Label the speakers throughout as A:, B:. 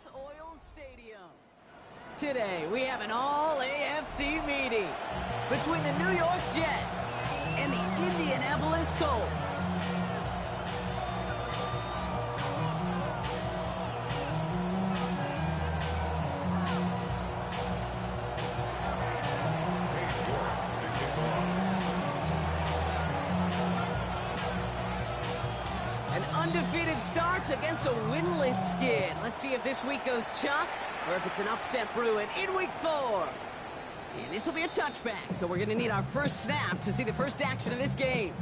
A: Lucas Oil Stadium. Today, we have an all-AFC meeting between the New York Jets and the Indianapolis Colts. An undefeated start against a winless skid. Let's see if this week goes chalk or if it's an upset brewing in week 4. And this will be a touchback, so we're going to need our first snap to see the first action of this game.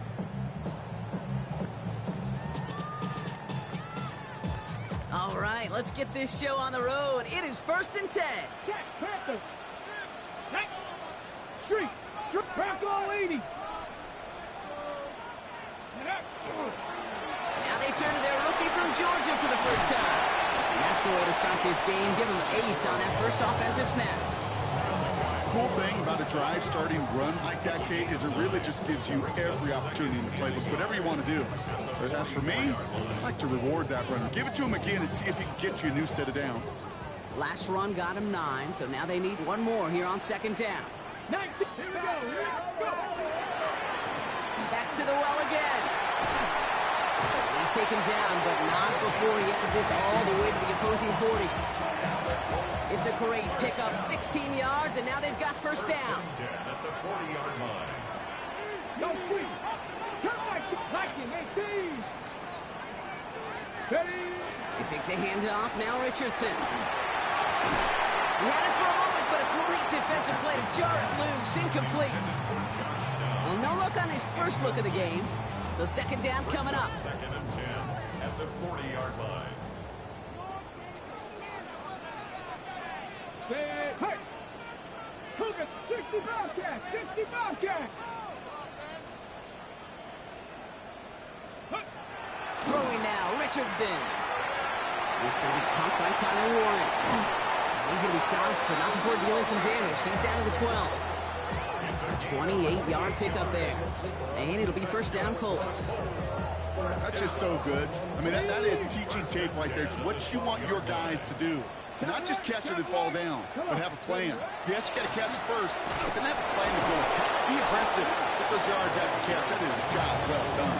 A: All right, let's get this show on the road. It is 1st and 10.
B: Check, Panther. Check. Street. Back all 80.
A: Now they turn to their rookie from Georgia for the first time. And that's the way to start this game. Give them 8 on that first offensive snap.
C: Cool thing about a drive starting run like that, Kate, is it really just gives you every opportunity in the playbook, whatever you want to do. But as for me, I like to reward that run. Give it to him again and see if he can get you a new set of downs.
A: Last run got him 9, so now they need one more here on 2nd down.
B: 19. Here we go. Go.
A: Back to the well again. He's taken down, but not before he has this all the way to the opposing 40. It's a great pickup, 16 yards, and now they've got first down.
D: At the 40-yard line.
B: Go free. Turn right, 18. Ready.
A: They take the handoff, now Richardson. He had it for a moment, but a great defensive play to jar it loose, incomplete. Well, no look on his first look of the game, so 2nd down coming up.
D: 2nd and 10 at the 40-yard line.
B: Hey! Lucas, 60 Bobcat! 60 Bobcat!
A: Throwing now, Richardson. He's going to be caught by Tyler Warren. He's going to be stopped, but not before dealing some damage. He's down to the 12. A 28-yard pickup there. And it'll be first down, Colts.
C: That's just so good. I mean, that is teaching tape right there. It's what you want your guys to do. To not just catch it and fall down, but have a plan. Yes, you got to catch it first, but then have a plan to go attack. Be aggressive. Get those yards after catch. That is a job well done.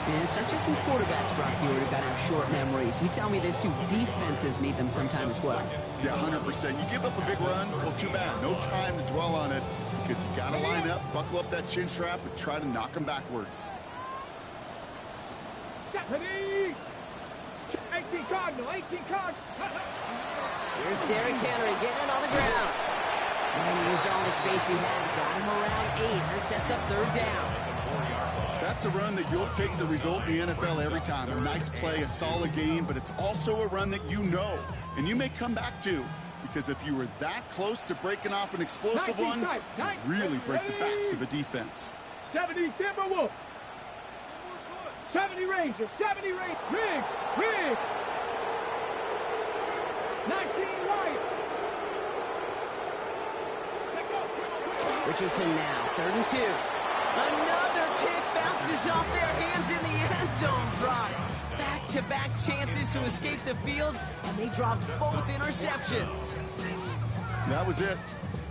A: And it's not just some quarterbacks, Brock, here who got to have short memories. You tell me this too. Defenses need them sometime as well.
C: Yeah, 100%. You give up a big run, well, too bad. No time to dwell on it because you got to line up, buckle up that chin strap, and try to knock them backwards.
B: 18 Cardinal, 18 Cardinal.
A: Here's Derrick Henry getting it on the ground. And he used all the space he had. Got him around 8. That sets up 3rd down.
C: That's a run that you'll take the result in the NFL every time. A nice play, a solid game, but it's also a run that you know, and you may come back to, because if you were that close to breaking off an explosive one, you really break the backs of a defense.
B: 70 Timberwolf. 70 Rangers, 70 Rangers. Riggs. 19 Wyatt.
A: Richardson now, 3rd and 2. Another kick bounces off their hands in the end zone, Brock. Back-to-back chances to escape the field, and they dropped both interceptions.
C: That was it.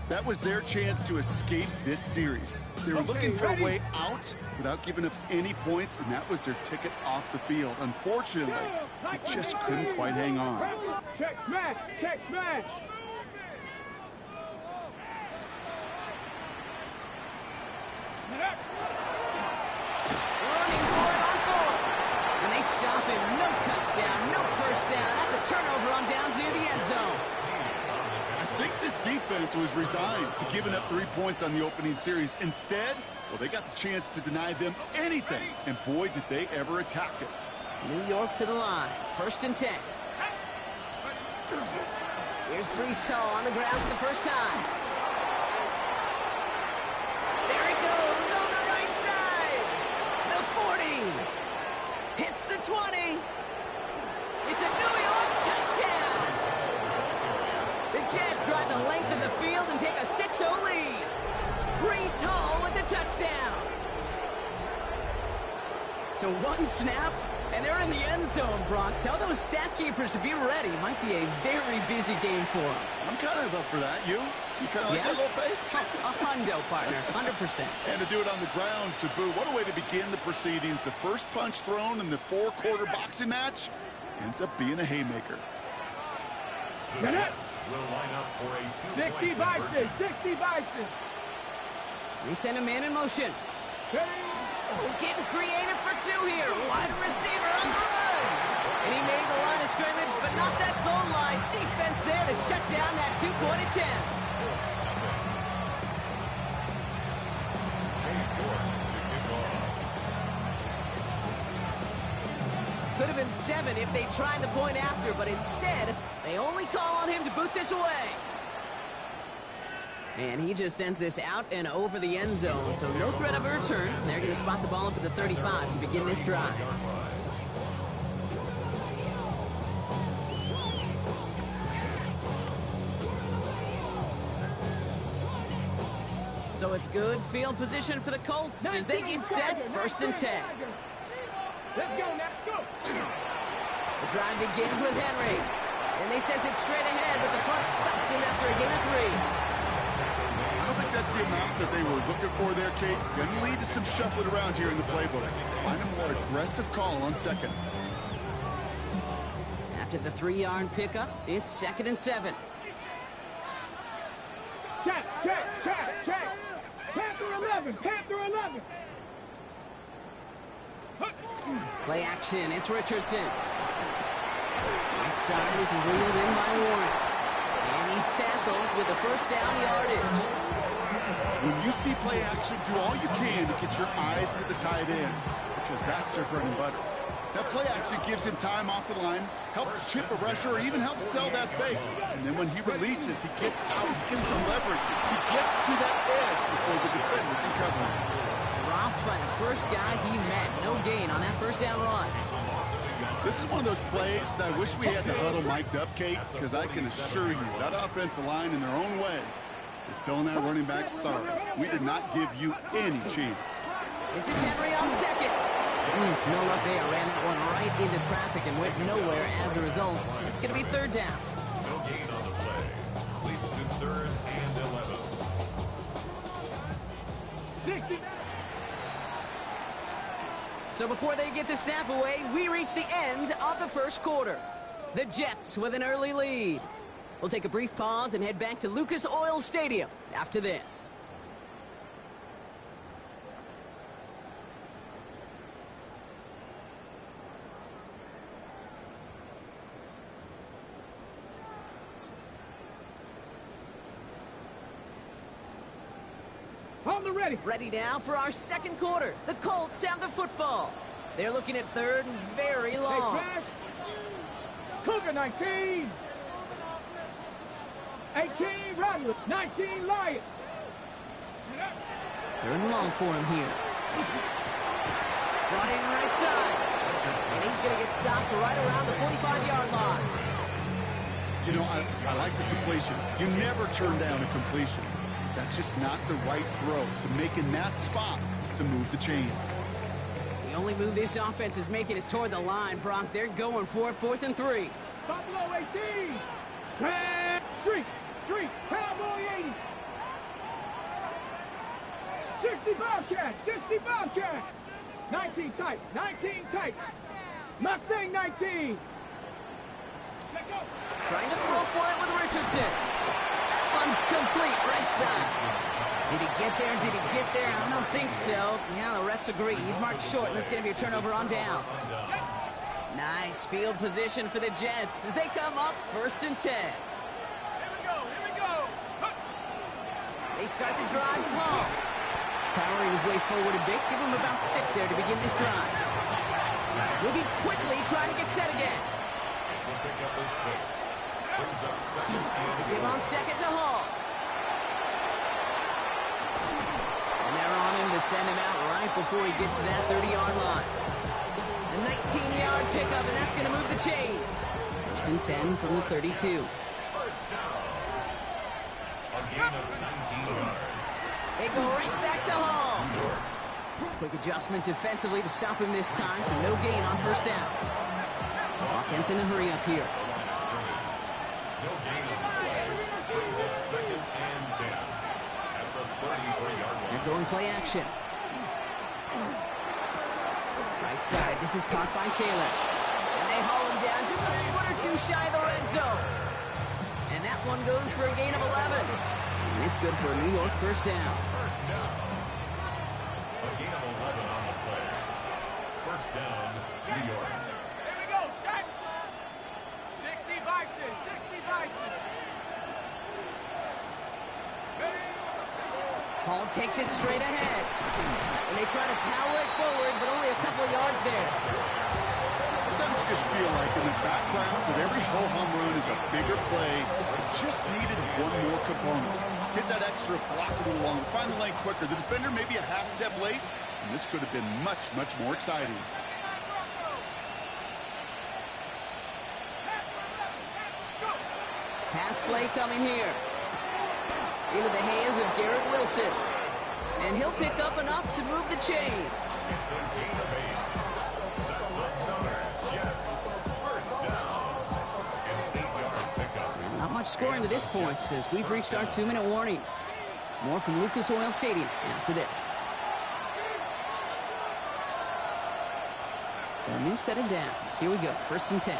C: That was their chance to escape this series. They were looking for a way out without giving up any points, and that was their ticket off the field. Unfortunately, they just couldn't quite hang on.
B: Check smash.
A: Running for it on 4th. And they stop him. No touchdown, no first down. That's a turnover on downs near the end zone.
C: I think this defense was resigned to giving up 3 points on the opening series. Instead, well, they got the chance to deny them anything, and boy, did they ever attack it.
A: New York to the line. 1st and 10. Here's Breece Hall on the ground for the first time. There he goes on the right side. The 40. Hits the 20. It's a New York touchdown. The Jets drive the length of the field and take a 6-0 lead. Breece Hall with the touchdown. So one snap, And they're in the end zone, Brock. Tell those stat keepers to be ready. Might be a very busy game for them.
C: I'm kind of up for that. You? You kind of like that little face?
A: A hundo, partner. 100%.
C: And to do it on the ground to boot. What a way to begin the proceedings. The first punch thrown in the four-quarter boxing match ends up being a haymaker.
D: The Jets will line up for a
B: 60
D: 2-point
B: Bison,
D: conversion.
B: 60 Bison.
A: They send a man in motion. Getting creative for two here. Wide receiver on the run. And he made the line of scrimmage, but not that goal line. Defense there to shut down that two-point attempt. Could have been 7 if they tried the point after, but instead, they only call on him to boot this away. And he just sends this out and over the end zone, so no threat of a return. They're going to spot the ball up at the 35 to begin this drive. So it's good field position for the Colts as they get set, 1st and 10.
B: Let's go, let's go.
A: The drive begins with Henry. And they send it straight ahead, but the front stops him after a gain of 3.
C: I don't think that's the amount that they were looking for there, Kate. Going to lead to some shuffling around here in the playbook. Find a more aggressive call on 2nd.
A: After the 3-yard pickup, it's 2nd and 7.
B: Check. Panther 11.
A: Play action, it's Richardson. Right side is reeled in by Warren. And he's tackled with the 1st down yardage.
C: When you see play action, do all you can to get your eyes to the tight end, because that's their bread and butter. That play action gives him time off the line, helps chip a rusher, or even helps sell that fake. And then when he releases, he gets out, he gets some leverage. He gets to that edge before the defender can cover him.
A: Dropped by the first guy he met. No gain on that 1st down run.
C: This is one of those plays that I wish we had the huddle mic'd up, Kate, because I can assure you that offensive line in their own way is telling that running back, sorry, we did not give you any chance.
A: This is Henry on 2nd. No luck there. Ran that one right into traffic and went nowhere as a result. It's going to be 3rd down.
D: No gain on the play. Leads to 3rd and 11.
B: 60.
A: So before they get the snap away, we reach the end of the 1st quarter. The Jets with an early lead. We'll take a brief pause and head back to Lucas Oil Stadium after this.
B: On the ready.
A: Ready now for our 2nd quarter. The Colts have the football. They're looking at 3rd and very long.
B: Cougar 19. 18 Rattler. 19 Lion.
A: 3rd and long for him here. Brought in right side. And he's going to get stopped right around the 45-yard line.
C: You know, I like the completion. You never turn down a completion. That's just not the right throw to make in that spot to move the chains.
A: The only move this offense is making is toward the line, Brock. They're going for it, 4th and 3.
B: Buffalo 18. Street. Cowboy 80. 60 Bobcat. 19 tight. Mustang 19. Let go.
A: Trying to throw for it with Richardson. That one's complete, right side. Did he get there? I don't think so. Yeah, the refs agree. He's marked short, and it's going to be a turnover on downs. Nice field position for the Jets as they come up 1st and 10.
B: Here we go.
A: They start the drive with Hall. Powering his way forward a bit. Give him about 6 there to begin this drive. Moving quickly, trying to get set again.
D: It's a pickup of 6. Brings up 2nd and
A: Give on 2nd to Hall. And they're on him to send him out right before he gets to that 30-yard line. A 19-yard pickup, and that's going to move the chains. 1st and 10 from the 32.
D: 1st down. A gain of 19 yards.
A: They go right back to Hall. Quick adjustment defensively to stop him this time, so no gain on first down. Offense in a hurry up here.
D: No gain on the play. Brings up 2nd and 10. At the 33-yard line.
A: They're going play action. Right side, this is caught by Taylor. And they haul him down just a foot or two shy of the red zone. And that one goes for a gain of 11. And it's good for a New York first down.
D: First down. A gain of 11 on the play. First down, New York.
B: Here we go, set. 60 Bison, 60 Bison.
A: Hall takes it straight ahead. And they try to power it forward, but only a couple of yards there.
C: Sometimes you just feel like in the background with every ho-hum run is a bigger play. Just needed one more component. Hit that extra block a little longer. Find the lane quicker. The defender may be a half step late, and this could have been much, much more exciting.
A: Pass play coming here. Into the hands of Garrett Wilson. And he'll pick up enough to move the chains.
D: It's a gain of 8. That's what's known as, yes, first down. An 8-yard pickup.
A: Not much scoring to this point as we've reached our 2-minute warning. More from Lucas Oil Stadium after this. So a new set of downs. Here we go, 1st and 10.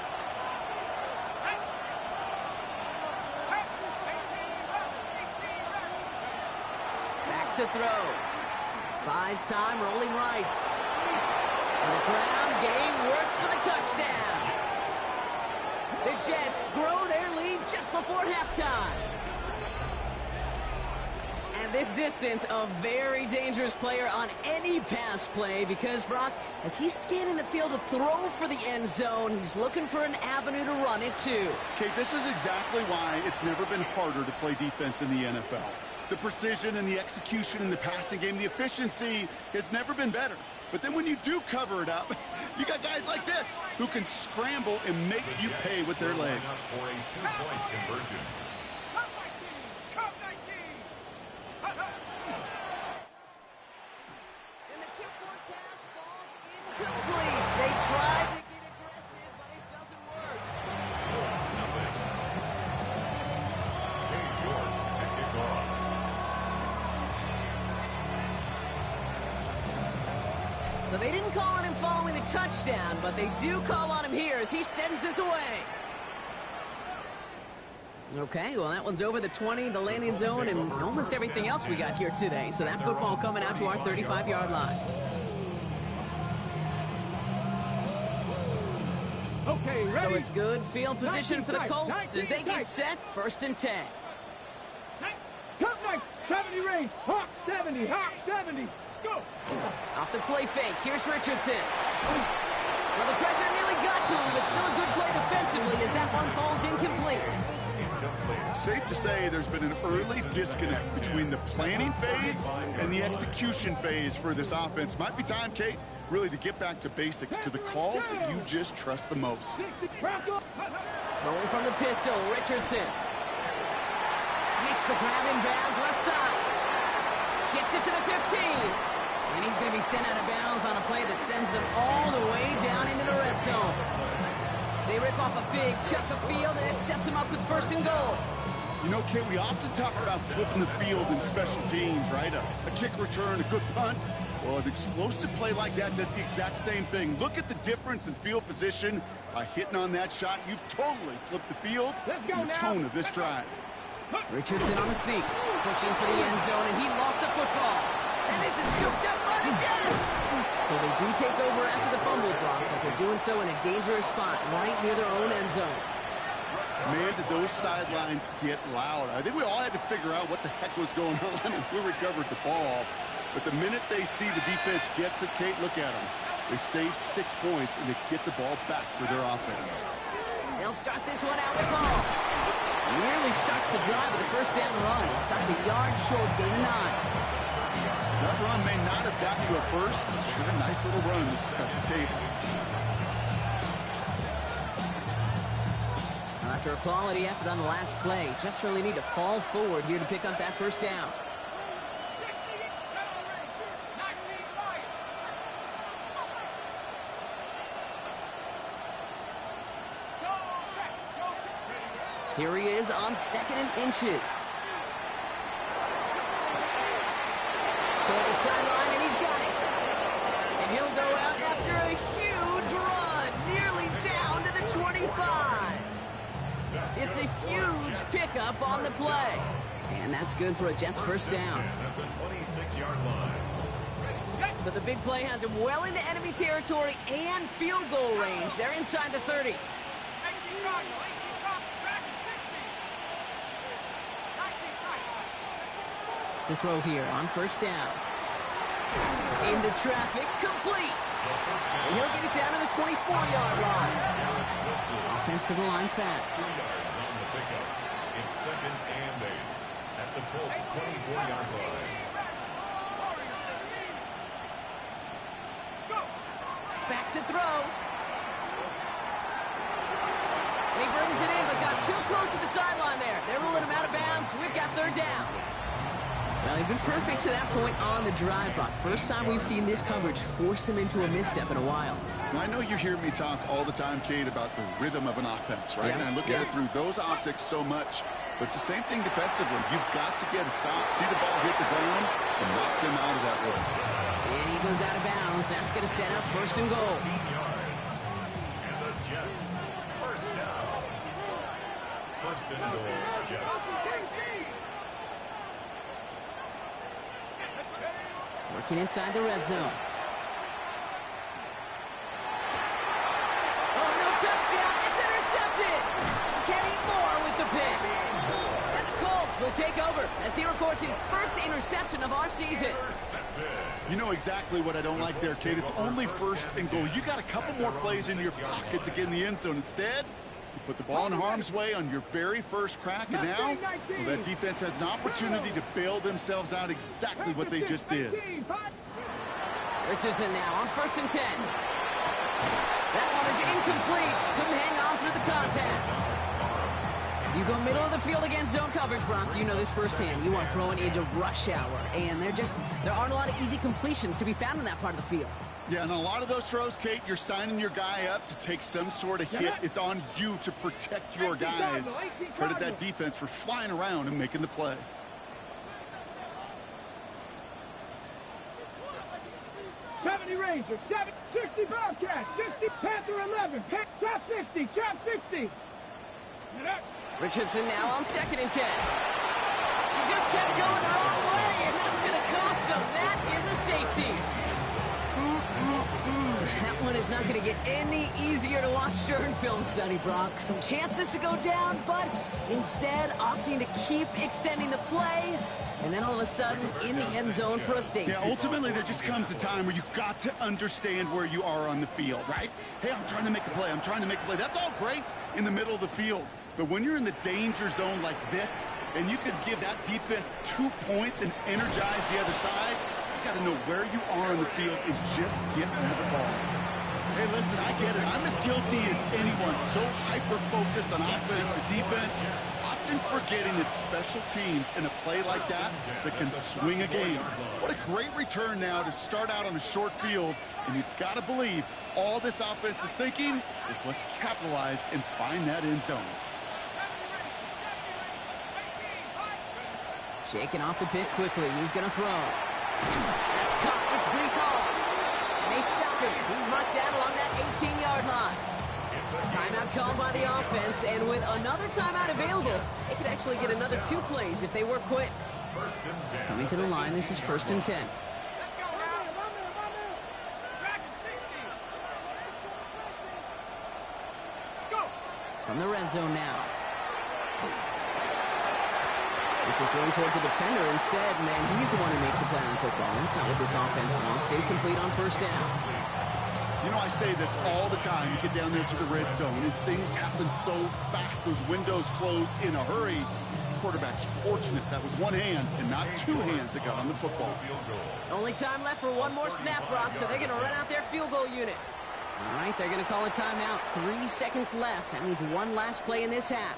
A: Back to throw. Buys time, rolling right. And the ground game works for the touchdown. The Jets grow their lead just before halftime. And this distance, a very dangerous player on any pass play because, Brock, as he's scanning the field to throw for the end zone, he's looking for an avenue to run it to.
C: Okay, this is exactly why it's never been harder to play defense in the NFL. The precision and the execution in the passing game, the efficiency has never been better. But then when you do cover it up, you got guys like this who can scramble and make you pay with their legs.
D: For a 2-point conversion.
B: Come 19, come 19.
A: And the tip-forward pass falls incomplete. They tried to get aggressive, but it doesn't work.
D: Colts nothing. New York to kick off.
A: So they didn't call on him following the touchdown, but they do call on him here as he sends this away. Okay, well, that one's over the 20, the landing zone, and almost everything else we got here today. So that football coming out to our 35-yard line.
B: Okay, ready?
A: So it's good field position for the
B: 19
A: Colts
B: tight,
A: as they
B: 19
A: get
B: tight.
A: set, 1st and 10.
B: Come 70 range, Hawk 70, Hawk 70. Go.
A: Off the play fake, here's Richardson. Well, the pressure nearly got to him, but still a good play defensively as that one falls incomplete.
C: Safe to say there's been an early disconnect between the planning phase and the execution phase for this offense. Might be time, Kate, really to get back to basics, to the calls that you just trust the most.
A: Rolling from the pistol, Richardson. Makes the grab in bounds left side. Gets it to the 15. And he's going to be sent out of bounds on a play that sends them all the way down into the red zone. They rip off a big chunk of field, and it sets them up with 1st and goal.
C: You know, Kate, we often talk about flipping the field in special teams, right? A kick return, a good punt. Well, an explosive play like that does the exact same thing. Look at the difference in field position. By hitting on that shot, you've totally flipped the field and the tone of this drive.
A: Richardson on the sneak, pushing for the end zone, and he lost the football. And this is scooped up by the Jets. So they do take over after the fumble, Brock, but they're doing so in a dangerous spot right near their own end zone.
C: Man, did those sidelines get loud. I think we all had to figure out what the heck was going on and who recovered the ball. But the minute they see the defense gets it, Kate, look at them. They save 6 points, and they get the ball back for their offense.
A: They'll start this one out with ball. Nearly starts the drive with a 1st down run. Stopped a yard short, gain of 9.
C: That run may not have gotten you a first, but sure, a nice little run to set the table.
A: Now, after a quality effort on the last play, just really need to fall forward here to pick up that 1st down. Here he is on 2nd and inches. Toward the sideline, and he's got it. And he'll go out after a huge run, nearly down to the 25. It's a huge pickup on the play. And that's good for a Jets first down.
D: At the 26-yard line.
A: So the big play has him well into enemy territory and field goal range. They're inside the 30.
B: 18 Cardinal, 18 Cardinal, tracking 60. 19 tight.
A: To throw here on first down. Into traffic, complete. And he'll get it down to the 24-yard line. Offense to the line fast.
D: 2 yards on the pickup. It's 2nd and 8 at the Colts 24-yard line.
A: Back to throw. And he brings it in, but got too close to the sideline there. They're ruling him out of bounds. We've got 3rd down. Well, he's been perfect to that point on the drive, Brock. First time we've seen this coverage force him into a misstep in a while.
C: Well, I know you hear me talk all the time, Kate, about the rhythm of an offense, right?
A: Yeah.
C: And I look at it through those optics so much. But it's the same thing defensively. You've got to get a stop, see the ball hit the ground to knock them out of that rhythm.
A: And he goes out of bounds. That's going to set up 1st and goal.
D: 15 yards. And the Jets first down. 1st and goal, Jets.
A: Working inside the red zone. Oh, no touchdown. It's intercepted. Kenny Moore with the pick. And the Colts will take over as he records his first interception of our season.
C: You know exactly what I don't like there, Kate. It's only 1st and goal. You got a couple more plays in your pocket to get in the end zone. Instead, you put the ball in harm's way on your very first crack, and now, well, that defense has an opportunity to bail themselves out exactly what they just did.
A: Richardson now on 1st and 10. That one is incomplete. Couldn't hang on through the contact. You go middle of the field against zone coverage, Brock. You know this firsthand. You are throwing into rush hour, and there aren't a lot of easy completions to be found in that part of the field.
C: Yeah, and a lot of those throws, Kate, you're signing your guy up to take some sort of hit. It's on you to protect your guys. Credit that defense for flying around and making the play.
B: Ranger, 60 Bobcat, 60 Panther 11, chop 60, chop 60.
A: Richardson now on 2nd and 10. He just kept going the wrong way, and that's going to cost him. That is a safety. That one is not going to get any easier to watch during film study, Brock. Some chances to go down, but instead opting to keep extending the play. And then all of a sudden, in the end zone for a safety.
C: Yeah, ultimately, there just comes a time where you've got to understand where you are on the field, right? Hey, I'm trying to make a play. I'm trying to make a play. That's all great in the middle of the field. But when you're in the danger zone like this, and you can give that defense 2 points and energize the other side, you got to know where you are on the field and just get rid of the ball. Hey, listen, I get it. I'm as guilty as anyone. So hyper-focused on offense and defense, often forgetting that special teams in a play like that can swing a game. What a great return now to start out on a short field, and you've got to believe all this offense is thinking is let's capitalize and find that end zone.
A: Shaking off the pick quickly. He's going to throw. That's caught. It's Breece Hall. And they stop him. He's marked down along that 18-yard line. Timeout called by the offense, and with another timeout available, they could actually get another 2 plays if they work quick. Coming to the line, this is 1st and 10.
B: Let's go now. Tracking 60. Let's go.
A: From the red zone now. This is thrown towards a defender instead, man. He's the one who makes a play on football. That's not what this offense wants. Incomplete on 1st down.
C: You know, I say this all the time. You get down there to the red zone, and things happen so fast. Those windows close in a hurry. Quarterback's fortunate that was one hand and not 2 hands that got on the football.
A: Only time left for one more snap, Brock, so they're going to run out their field goal unit. All right, they're going to call a timeout. 3 seconds left. That means one last play in this half.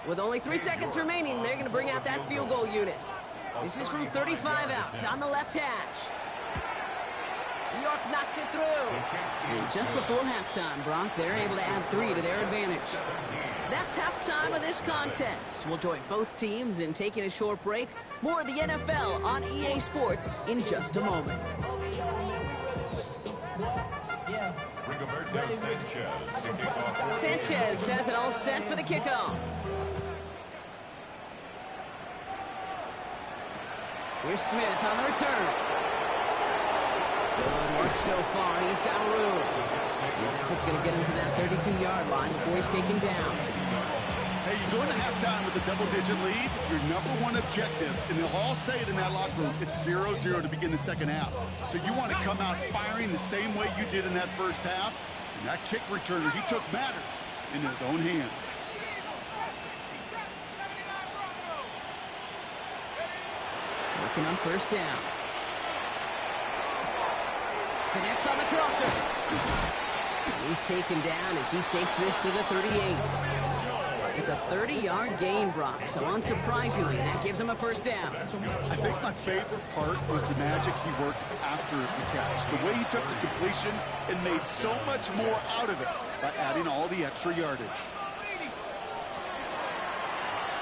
A: With only 3 seconds remaining, they're going to bring out that field goal unit. This is from 35 out on the left hash. Brock knocks it through. And just before halftime, Brock, they're able to add 3 to their advantage. That's halftime of this contest. We'll join both teams in taking a short break. More of the NFL on EA Sports in just a moment.
D: Rigoberto Sanchez to kick off.
A: Sanchez has it all set for the kickoff. Here's Smith on the return. Good work so far. He's got room. His effort's going to get him to that 32-yard line before he's taken down.
C: Hey, you go into halftime with a double-digit lead, your number one objective, and they'll all say it in that locker room, it's 0-0 to begin the second half. So you want to come out firing the same way you did in that first half. And that kick returner, he took matters in his own hands.
A: Working on first down. Connects on the crosser. He's taken down as he takes this to the 38. It's a 30-yard gain, Brock, so unsurprisingly, that gives him a first down.
C: I think my favorite part was the magic he worked after the catch. The way he took the completion and made so much more out of it by adding all the extra yardage.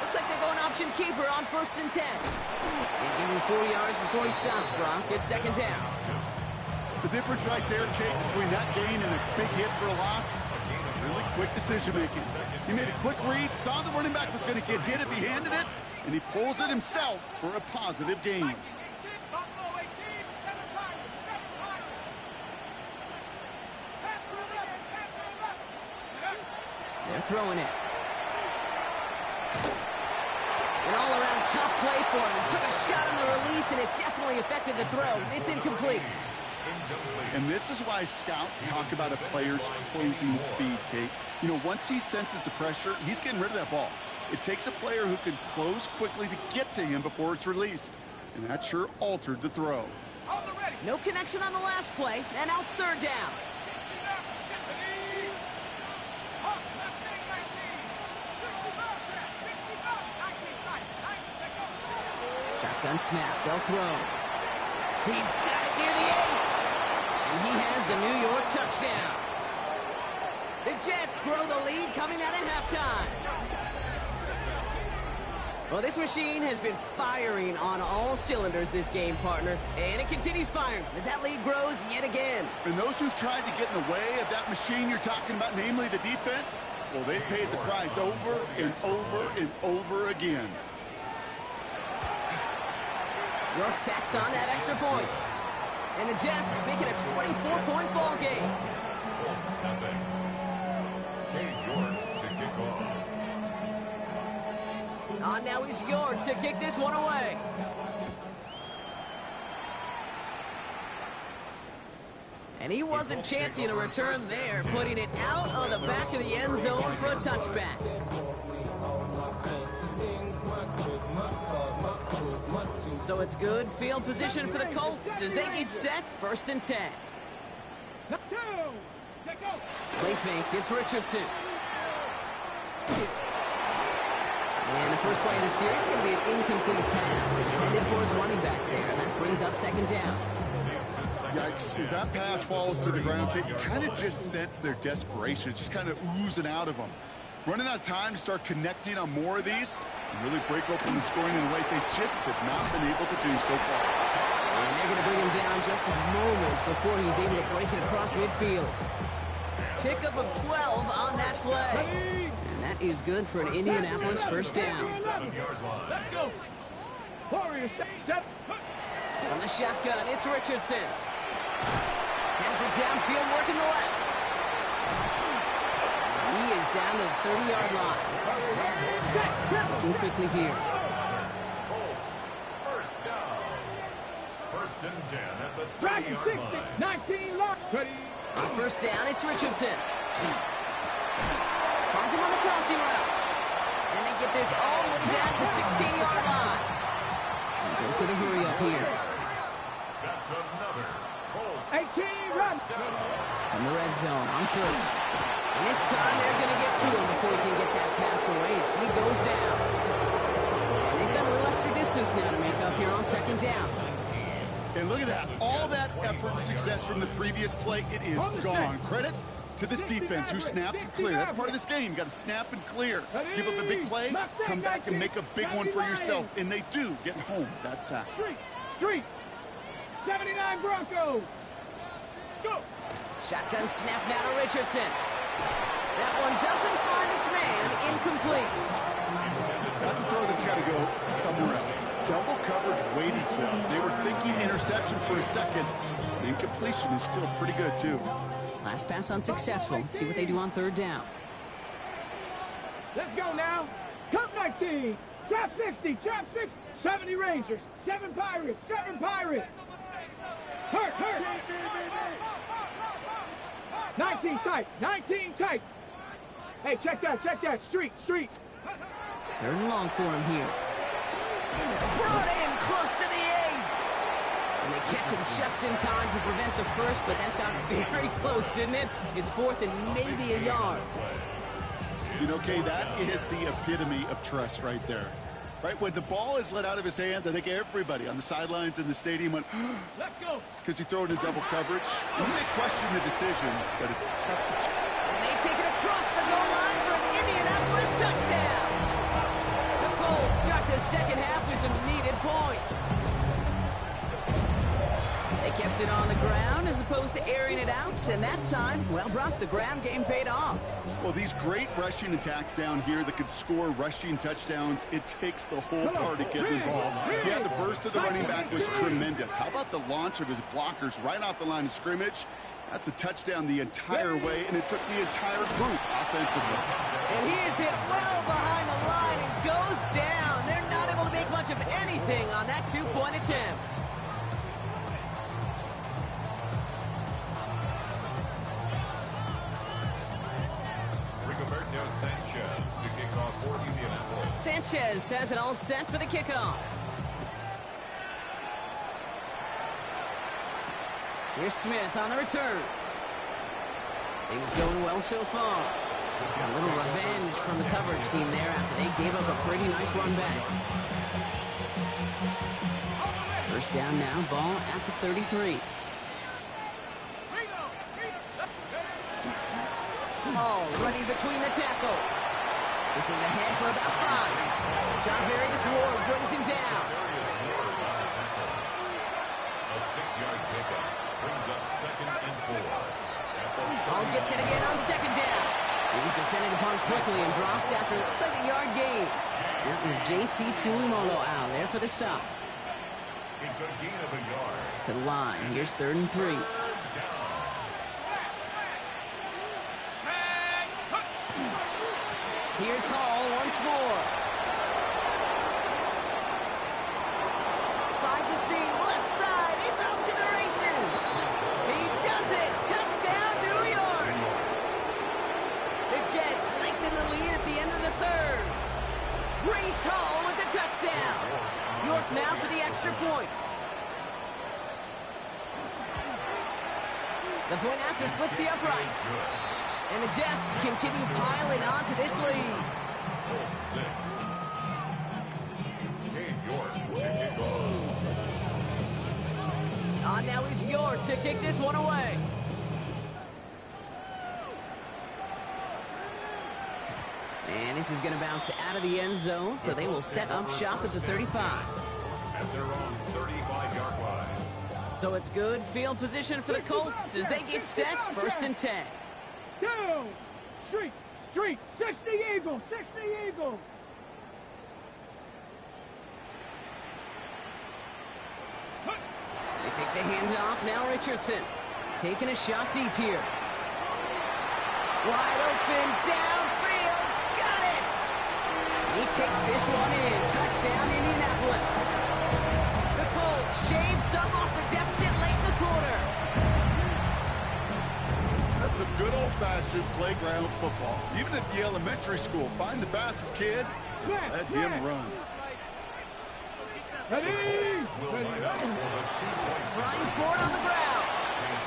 A: Looks like they're going option keeper on 1st and 10. And give him 4 yards before he stops, Brock. It's second down.
C: The difference right there, Kate, between that gain and a big hit for a loss, really quick decision-making. He made a quick read, saw the running back was going to get hit if he handed it, and he pulls it himself for a positive gain.
A: They're throwing it. An all-around tough play for him. He took a shot on the release, and it definitely affected the throw. It's incomplete.
C: And this is why scouts talk about a player's closing speed, Kate. You know, once he senses the pressure, he's getting rid of that ball. It takes a player who can close quickly to get to him before it's released. And that sure altered the throw.
A: No connection on the last play, and out third down. Shotgun snap, they'll throw. He's got it near the 8. And he has the New York touchdown. The Jets grow the lead coming out of halftime. Well, this machine has been firing on all cylinders this game, partner. And it continues firing as that lead grows yet again.
C: And those who've tried to get in the way of that machine you're talking about, namely the defense, well, they paid the price over and over and over again.
A: York tacks on that extra point. And the Jets make it a 24-point ball game. On now is York to kick this one away. And he wasn't chancing a return there, putting it out of the back of the end zone for a touchback. So it's good field position for the Colts as they get set 1st and 10. Play fake, it's Richardson. And the first play of the series is going to be an incomplete pass intended for his running back there. And that brings up second down.
C: Yikes, as that pass falls to the ground, Kate, you kind of just sense their desperation. It's just kind of oozing out of them. Running out of time to start connecting on more of these and really break open the scoring in a way they just have not been able to do so far.
A: And they're going to bring him down just a moment before he's able to break it across midfield. Pickup of 12 on that play. And that is good for an Indianapolis first down.
B: Let's go. Warriors, step.
A: From the shotgun, it's Richardson. Has it downfield, working the left. He is down to the 30-yard line. Looking quickly here.
D: Colts, first down. 1st and 10 at the
B: Dragon
D: 30-yard
B: 60,
D: line.
B: 19 lock. Ready.
A: On first down, it's Richardson. Finds him on the crossing route. And they get this all the way down to the 16-yard line. And goes to the hurry up here.
D: That's another Colts
B: 18 run.
A: From the red zone on first. And this time they're going to get to him before he can get that pass away as he goes down. And they've got a little extra distance now to make up here on second down.
C: And look at that. All that effort and success from the previous play, it is gone. Credit to this defense who snapped and cleared. That's part of this game. You got to snap and clear. Give up a big play, come back and make a big one for yourself. And they do get home with that sack.
B: Street. 79 Broncos. Go.
A: Shotgun snap now to Richardson. That one doesn't find its man. Incomplete.
C: That's a throw that's got to go somewhere else. Double coverage waiting for them. They were thinking interception for a second. The incompletion is still pretty good, too.
A: Last pass unsuccessful. Let's see what they do on third down.
B: Let's go now. Cup 19. Trap 60. Trap 60. 70 Rangers. 7 Pirates. 7 Pirates. Hurt. 19 tight. 19 tight. Hey, check that. Street.
A: Third and long for him here. Brought in close to the 8. And they catch him just in time to prevent the first, but that got very close, didn't it? It's 4th and maybe a yard.
C: You know, Kay, that is the epitome of trust right there. Right, when the ball is let out of his hands, I think everybody on the sidelines in the stadium went,
B: Let's go.
C: because he threw it in double coverage. And you may question the decision, but it's tough to check.
A: And they take it across the goal line for an Indianapolis touchdown. The Colts start the second half with some needed points. They kept it on the ground as opposed to airing it out, and that time, well, Brock, the ground game paid off.
C: Well, these great rushing attacks down here that could score rushing touchdowns, it takes the whole party to get involved. Yeah, the burst of the running back was tremendous. How about the launch of his blockers right off the line of scrimmage? That's a touchdown the entire way, and it took the entire group offensively.
A: And he is hit well behind the line and goes down. They're not able to make much of anything on that two-point attempt.
D: Sanchez to kick off for Indianapolis.
A: Sanchez has it all set for the kickoff. Here's Smith on the return. Things going well so far. A little revenge from the coverage team there after they gave up a pretty nice run back. First down now, ball at the 33. Hall running between the tackles. This is ahead for about 5. John Various Ward brings him down.
D: A 6-yard pickup brings up 2nd and 4.
A: Hall gets it again on 2nd down. He's descended upon quickly and dropped after it looks like a yard gain. That was JT Tuimolo out there for the stop.
D: It's a gain of a yard.
A: To the line. Here's 3rd and 3. Here's Hall once more. Finds a seam, left side. He's off to the races. He does it. Touchdown, New York. The Jets lengthen the lead at the end of the 3rd. Breece Hall with the touchdown. York now for the extra point. The point after splits the uprights. And the Jets continue piling onto this lead.
D: 6. Cade York to kick off.
A: On now is York to kick this one away. And this is going to bounce out of the end zone, so they will set up shop at the 35.
D: At their own 35-yard line.
A: So it's good field position for the Colts as they get set, 1st and 10.
B: Down. Street. 60 Eagles. 60 Eagles.
A: They take the handoff. Now Richardson taking a shot deep here. Wide open downfield. Got it. He takes this one in. Touchdown Indianapolis. The Colts shave some off the deficit late in the quarter.
C: That's some good old-fashioned playground football. Even at the elementary school, find the fastest kid, let him run.
B: Ready?
A: Flying forward on the ground.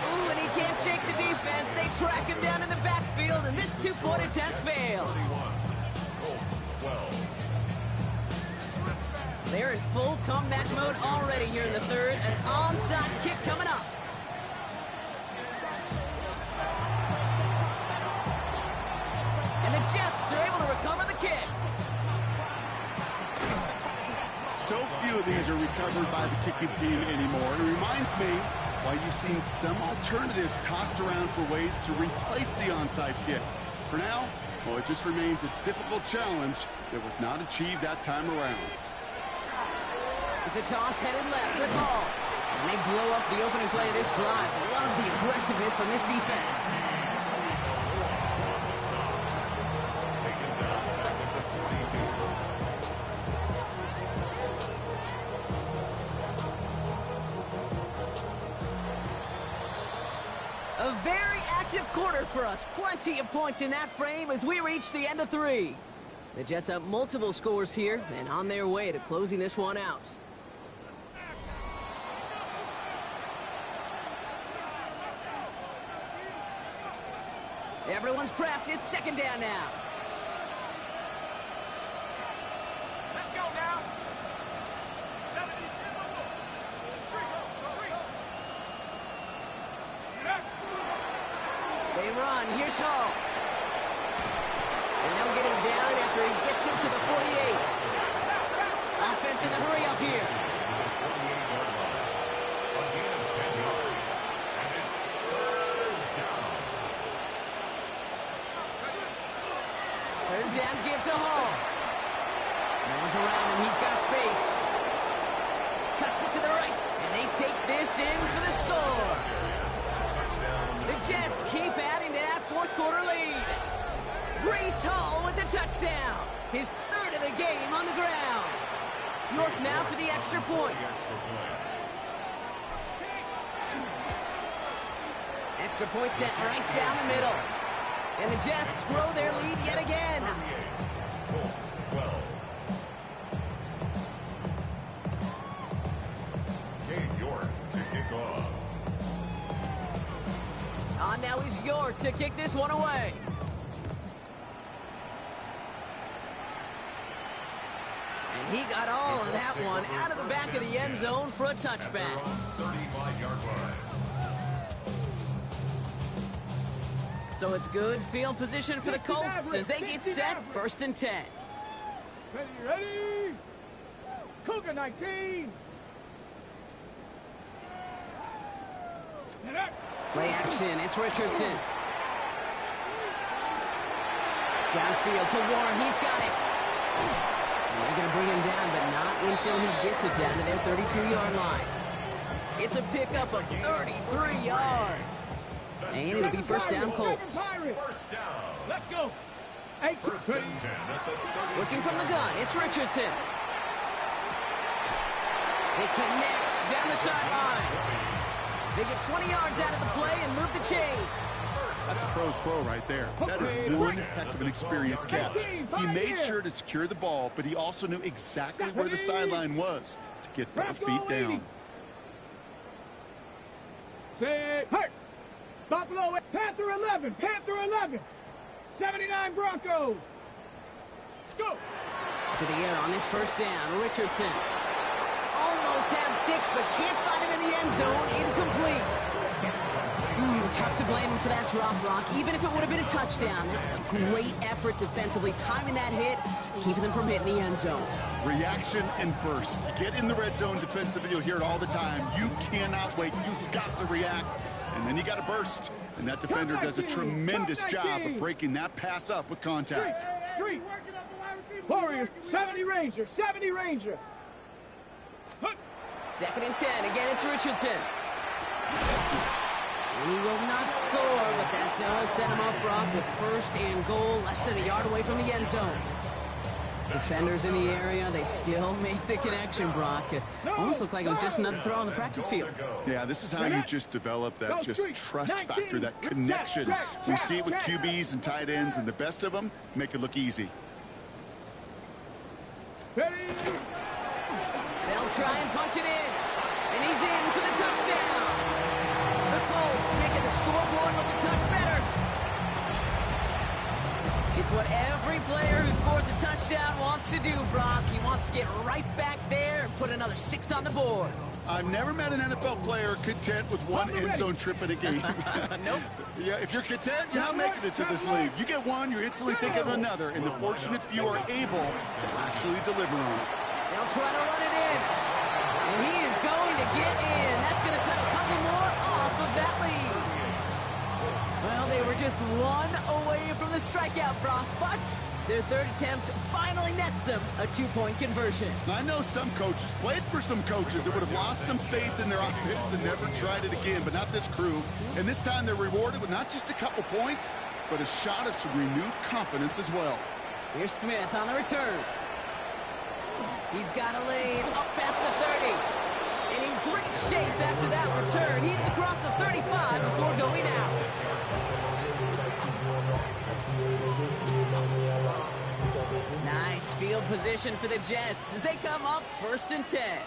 A: Ooh, and he can't shake the defense. They track him down in the backfield, and this two-point attempt fails.
D: 31. Colts 12.
A: They're in full comeback mode already here in the third. An onside kick coming up. And the Jets are able to recover the kick.
C: So few of these are recovered by the kicking team anymore. It reminds me why you've seen some alternatives tossed around for ways to replace the onside kick. For now, well, it just remains a difficult challenge that was not achieved that time around.
A: It's a toss headed left with Hall. And they blow up the opening play of this drive. Love the aggressiveness from this defense.
D: Taken down back at the 42.
A: A very active quarter for us. Plenty of points in that frame as we reach the end of 3. The Jets up multiple scores here and on their way to closing this one out. Everyone's prepped. It's second down now.
B: Let's go now. 72.
A: They run. Here's Hall. And they'll get him down after he gets into the 48. Offense in the hurry up here.
D: 48-yard line. A gain of 10 yards. And it's third down.
A: Third down, give to Hall. No one's around him. He's got space. Cuts it to the right. And they take this in for the score. The Jets keep adding to that fourth quarter lead. Brees Hall with the touchdown. His third of the game on the ground. York now for the extra point. Extra point sent right down the middle. And the Jets grow their lead yet again.
D: 38. Colts 12. Cade York to kick off.
A: On now is York to kick this one away. And he got all of that one out of the back of the end zone for a touchback.
D: 35-yard line.
A: So it's good field position for the Colts as they get set first and 10.
B: Ready? Cougar 19. Get up.
A: Play action, it's Richardson. Downfield to Warren, he's got it. And they're going to bring him down, but not until he gets it down to their 33-yard line. It's a pickup of 33 yards. And it'll be first down, Colts.
D: First down.
B: Let's go.
D: First and 10 at the 32.
A: Working from the gun, it's Richardson. It connects down the sideline. They get 20 yards out of the play and move the chains.
C: That's a pro's pro right there. That is one heck of an experienced catch. He made sure to secure the ball, but he also knew exactly where the sideline was to get both feet down.
B: Say, hurt. Buffalo, Panther 11, Panther 11. 79 Broncos. Go.
A: To the air on this first down, Richardson. Almost had 6, but can't find him in the end zone. Incomplete. Tough to blame him for that drop, Brock. Even if it would have been a touchdown, that was a great effort defensively, timing that hit, keeping them from hitting the end zone.
C: Reaction and burst. Get in the red zone defensively. You'll hear it all the time. You cannot wait. You've got to react, and then you got to burst. And that defender does a tremendous job of breaking that pass up with contact.
B: Three. Warriors, 70 Ranger, 70 Ranger.
A: Second and 10. Again, it's Richardson. And he will not score, but that does set him up, Brock, with first and goal, less than a yard away from the end zone. Defenders in the area, they still make the connection, Brock. It almost looked like it was just another throw on the practice field.
C: Yeah, this is how you just develop that just trust factor, that connection. We see it with QBs and tight ends, and the best of them make it look easy.
A: They'll try and punch it in, and he's in for the touchdown. The Colts making the scoreboard look a touch better. It's what every player who scores a touchdown wants to do, Brock. He wants to get right back there and put another 6 on the board.
C: I've never met an NFL player content with one end zone trip in a game.
A: Nope.
C: Yeah, if you're content, you're not making it to this league. You get one, you instantly think of another, and the fortunate few are able to actually deliver on it.
A: They'll try to run it in. And he is going to get in. That's going to cut a couple more off of that lead. Well, they were just one away from the strikeout, Brock, but their third attempt finally nets them a 2-point conversion.
C: I know some coaches, played for some coaches that would have lost some faith in their offense and never tried it again, but not this crew. And this time they're rewarded with not just a couple points, but a shot of some renewed confidence as well.
A: Here's Smith on the return. He's got a lane up past the 30. And in great shape after that return. He's across the 35 before going out. Nice field position for the Jets as they come up 1st and 10.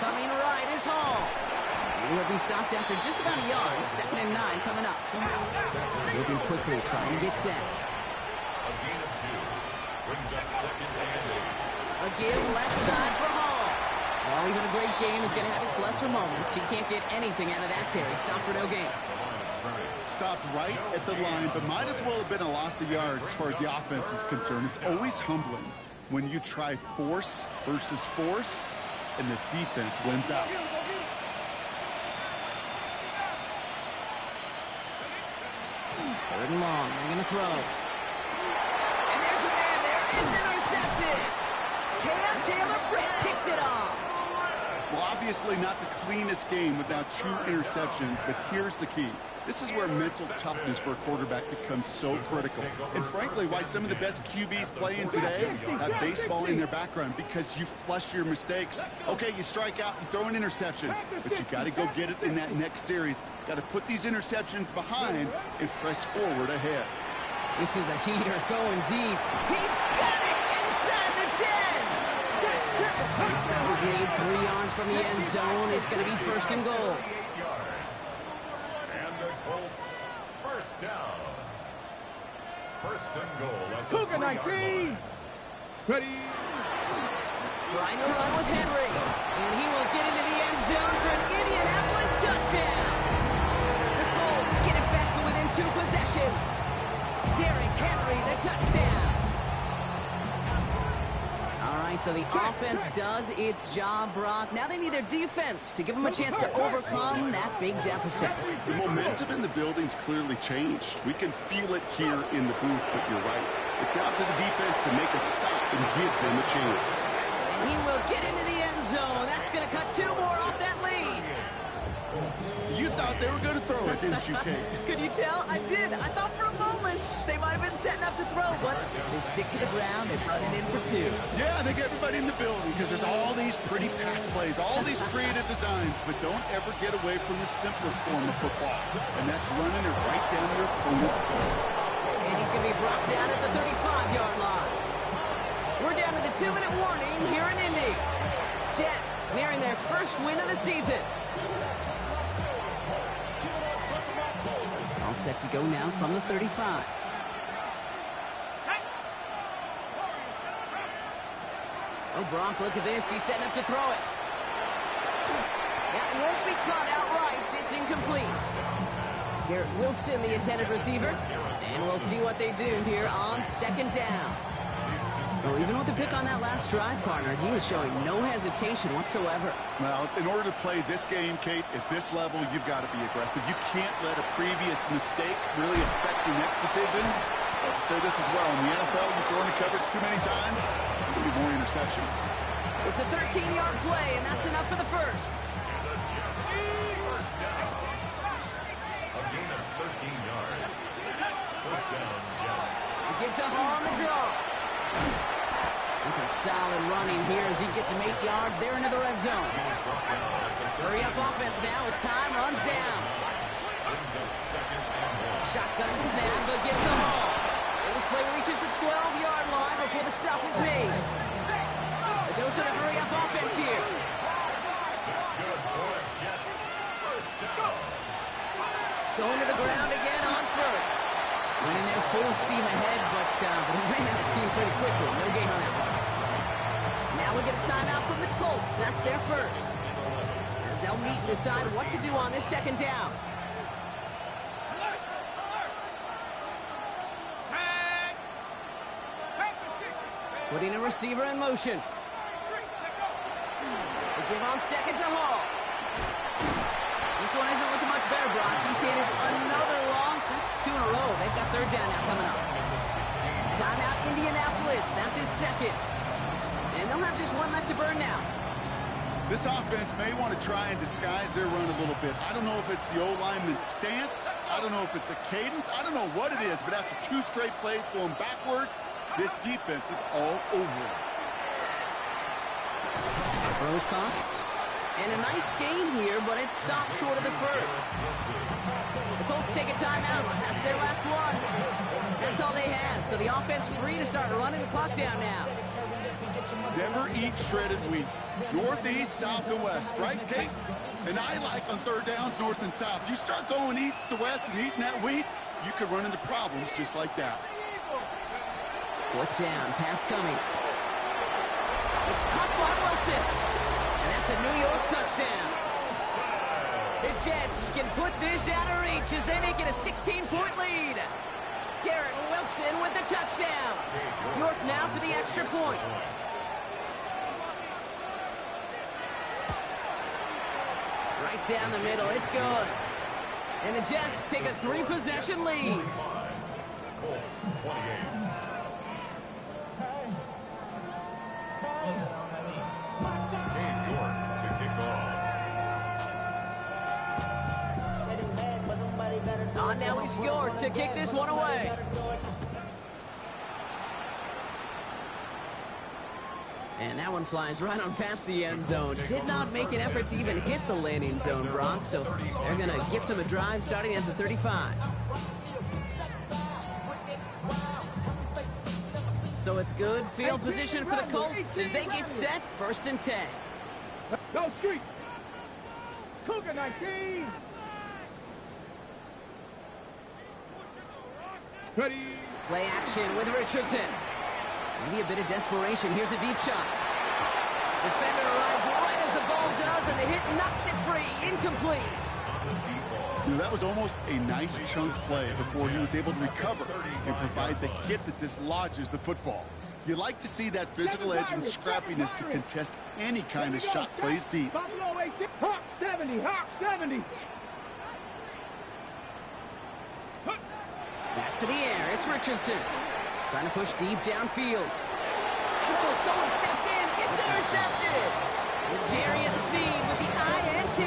A: Coming right is Hall. He'll be stopped after just about a yard. 2nd and 9 coming up. Moving quickly, trying to get set.
D: A gain of 2. Brings up 2nd and 8.
A: A give left side for Hall. Well, even a great game is going to have its lesser moments. He can't get anything out of that carry. Stop for no gain.
C: Stopped right at the line, but might as well have been a loss of yards as far as the offense is concerned. It's always humbling when you try force versus force, and the defense wins out.
A: Third and long. They're going to throw. And there's a man there. It's intercepted. Cam Taylor-Britt picks it off.
C: Well, obviously not the cleanest game with now 2 interceptions, but here's the key. This is where mental toughness for a quarterback becomes so critical. And frankly, why some of the best QBs playing today have baseball in their background, because you flush your mistakes. Okay, you strike out, you throw an interception, but you got to go get it in that next series. Got to put these interceptions behind and press forward ahead.
A: This is a heater going deep. He's got it inside the 10. Big stop was made 3 yards from the end zone. It's going to be 1st and goal.
D: 8 yards. And the Colts, 1st down. 1st and goal at the
B: Cougar 19. Ready.
A: Trying to run with Henry. And he will get into the end zone for an Indianapolis touchdown. The Colts get it back to within 2 possessions. Derrick Henry, the touchdown. All right, so the offense does its job, Brock. Now they need their defense to give them a chance to overcome that big deficit.
C: The momentum in the building's clearly changed. We can feel it here in the booth, but you're right. It's now up to the defense to make a stop and give them a chance.
A: And he will get into the end zone. That's going to cut 2 more off that lead.
C: You thought they were going to throw it, didn't you, Kate?
A: Could you tell? I did. I thought for a moment they might have been setting up to throw, but they stick to the ground and run it in for 2.
C: Yeah, I think everybody in the building, because there's all these pretty pass plays, all these creative designs, but don't ever get away from the simplest form of football, and that's running it right down your opponent's throat.
A: And he's going to be brought down at the 35-yard line. We're down to the 2-minute warning here in Indy. Jets nearing their 1st win of the season. All set to go now from the 35. Oh, Brock, look at this. He's setting up to throw it. That won't be caught outright. It's incomplete. Garrett Wilson, the intended receiver. And we'll see what they do here on 2nd down. Well, even with the pick on that last drive, partner, he was showing no hesitation whatsoever.
C: Well, in order to play this game, Kate, at this level, you've got to be aggressive. You can't let a previous mistake really affect your next decision. I'll say this as well. In the NFL, you throw into coverage too many times, there'll be more interceptions.
A: It's a 13-yard play, and that's enough for the 1st.
D: The Jets, 1st down. A gain of 13 yards. 1st down, Jets.
A: We give to Hall on the draw. And some solid running here as he gets him 8 yards there into the red zone. Hurry up offense now as time runs down. Shotgun snap, but gives to Hall. And this play reaches the 12-yard line before the stop is made. A dose of the hurry up offense here.
D: good for the Jets. First down.
A: Going to the ground again on first. Went in there full steam ahead, but he ran out of steam pretty quickly. No gain on that one. Now we get a timeout from the Colts. That's their first. As they'll meet and decide what to do on this second down. Putting a receiver in motion. They give on second to Hall. This one isn't looking much better, Brock. He's handed another loss. That's 2 in a row. They've got third down now coming up. Timeout, Indianapolis. That's in second. And they'll have just one left to burn now.
C: This offense may want to try and disguise their run a little bit. I don't know if it's the O-lineman's stance. I don't know if it's a cadence. I don't know what it is, but after 2 straight plays going backwards, this defense is all over it.
A: Throws caught. And a nice gain here, but it's stopped short of the first. The Colts take a timeout. That's their last one. That's all they had. So the offense free to start running the clock down now.
C: Never eat shredded wheat. Northeast, south, and west, right, Kate? And I like on third downs, north and south. You start going east to west and eating that wheat, you could run into problems just like that.
A: Fourth down, pass coming. It's caught by Wilson. And that's a New York touchdown. The Jets can put this out of reach as they make it a 16-point lead. Garrett Wilson with the touchdown. York now for the extra point. Right down the middle, it's good. And the Jets take a 3-possession lead.
D: Colts 28.
A: On now is York to kick this one away. And that one flies right on past the end zone. Did not make an effort to even hit the landing zone, Brock. So they're going to gift him a drive starting at the 35. So it's good field position for the Colts as they get set 1st and 10.
B: Go street. Cougar 19. Ready.
A: Play action with Richardson. Maybe a bit of desperation. Here's a deep shot. Defender arrives right as the ball does, and the hit knocks it free. Incomplete.
C: You know, that was almost a nice chunk play before he was able to recover and provide the hit that dislodges the football. You like to see that physical edge and scrappiness to contest any kind of shot plays deep.
B: Buffalo 18. Hawk 70. Hawk 70.
A: Back to the air. It's Richardson. Trying to push deep downfield. Oh, someone stepped in. It's intercepted. L'Jarius Sneed with the INT.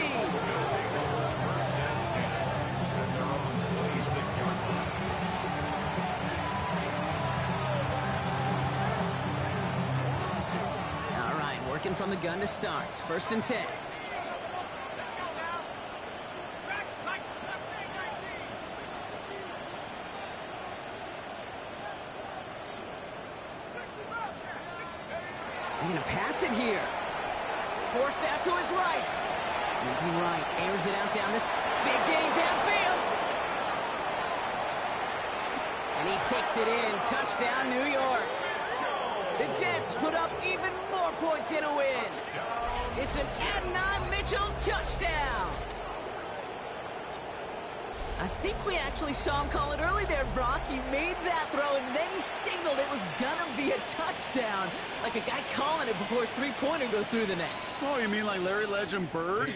A: All right, working from the gun to start. 1st and 10. They're going to pass it here. Forced out to his right. Moving right, airs it out down this big gain downfield. And he takes it in. Touchdown, New York. The Jets put up even more points in a win. It's an Adonai Mitchell touchdown. I think we actually saw him call it early there, Brock. He made that throw, and then he signaled it was going to be a touchdown. Like a guy calling it before his three-pointer goes through the net.
C: Oh, you mean like Larry Legend Bird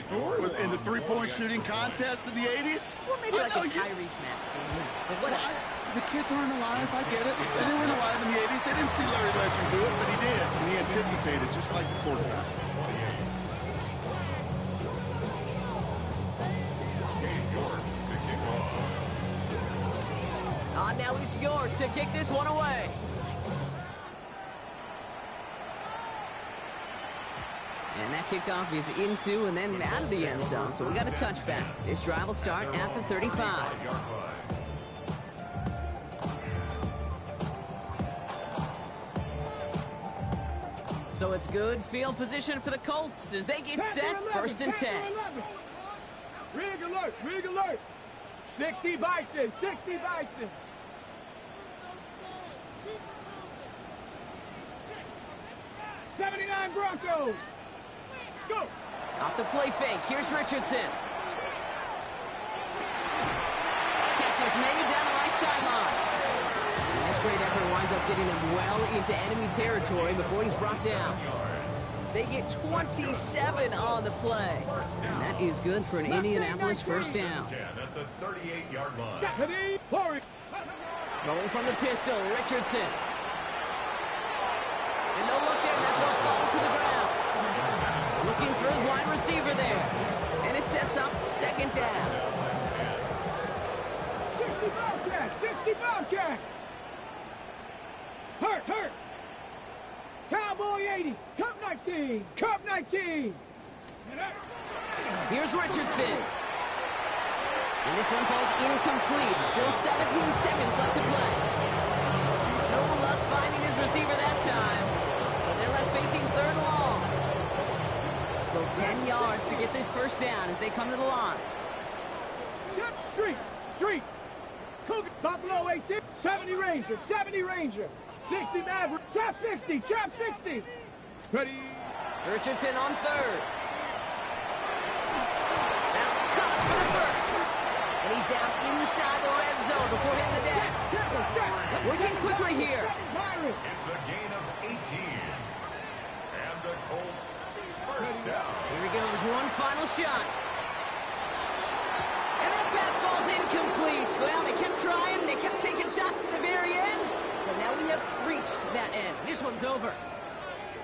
C: in the three-point shooting contest in the 80s?
A: Or maybe like a Tyrese Maxey. But whatever.
C: The kids aren't alive, I get it. They weren't alive in the 80s. They didn't see Larry Legend do it, but he did. And he anticipated, just like the quarterback.
A: On now is York to kick this one away. And that kickoff is into and then out of the end zone. So we got a touchback. This drive will start at the 35. So it's good field position for the Colts as they get set, 1st and 10.
B: Rig alert, rig alert. 60 Bison, 60 Bison. '79 Broncos. Let's go.
A: Off the play fake, here's Richardson. Catch is made down the right sideline. And this great effort winds up getting him well into enemy territory before he's brought down. They get 27 on the play. And that is good for an Indianapolis first down.
D: 10 at the 38-yard line.
A: Rolling from the pistol, Richardson. And no look there, that ball falls to the ground. Looking for his wide receiver there. And it sets up 2nd down.
B: 60 Bobcat, 60 Bobcat. Hurt. Cowboy 80, Cup 19, Cup 19.
A: Here's Richardson. And this one falls incomplete. Still 17 seconds left to play. No luck finding his receiver that time. So they're left facing 3rd and long. Still 10 yards to get this first down as they come to the line.
B: Street. Cougar, Buffalo 18, 70 Ranger, 60 Maverick, trap 60. Ready.
A: Richardson on 3rd. That's caught for the first. And he's down inside the red zone before hitting the deck. Working quickly here.
D: It's a gain of 18. And the Colts first down.
A: Here he goes, one final shot. And that pass ball's incomplete. Well, they kept trying, they kept taking shots at the very end, but now we have reached that end. This one's over.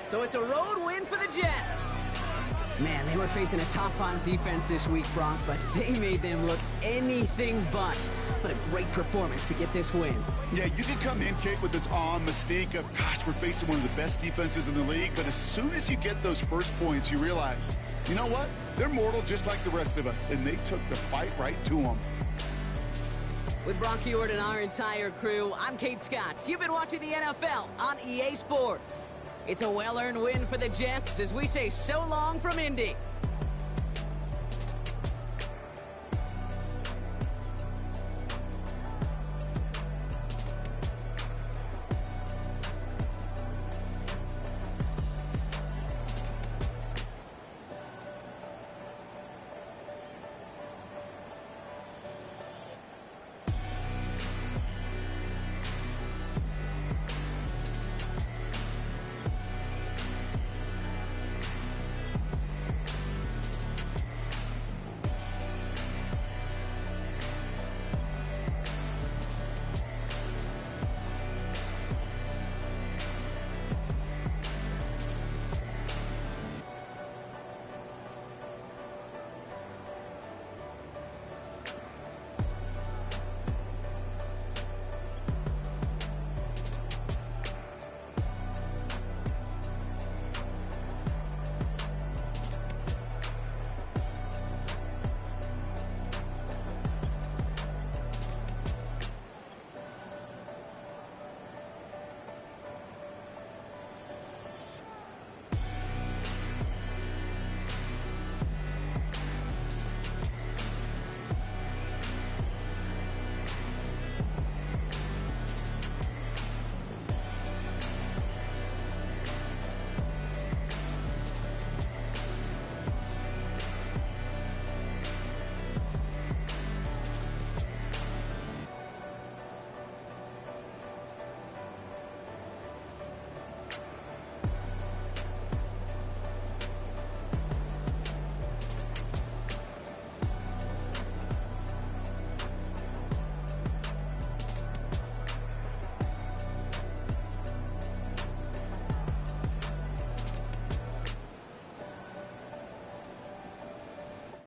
A: So it's a road win for the Jets. Man, they were facing a top-5 defense this week, Bronk, but they made them look anything but. What a great performance to get this win.
C: Yeah, you can come in, Kate, with this awe and mystique of, gosh, we're facing one of the best defenses in the league, but as soon as you get those first points, you realize, you know what? They're mortal just like the rest of us, and they took the fight right to them.
A: With Bronk Ewart and our entire crew, I'm Kate Scott. You've been watching the NFL on EA Sports. It's a well-earned win for the Jets as we say so long from Indy.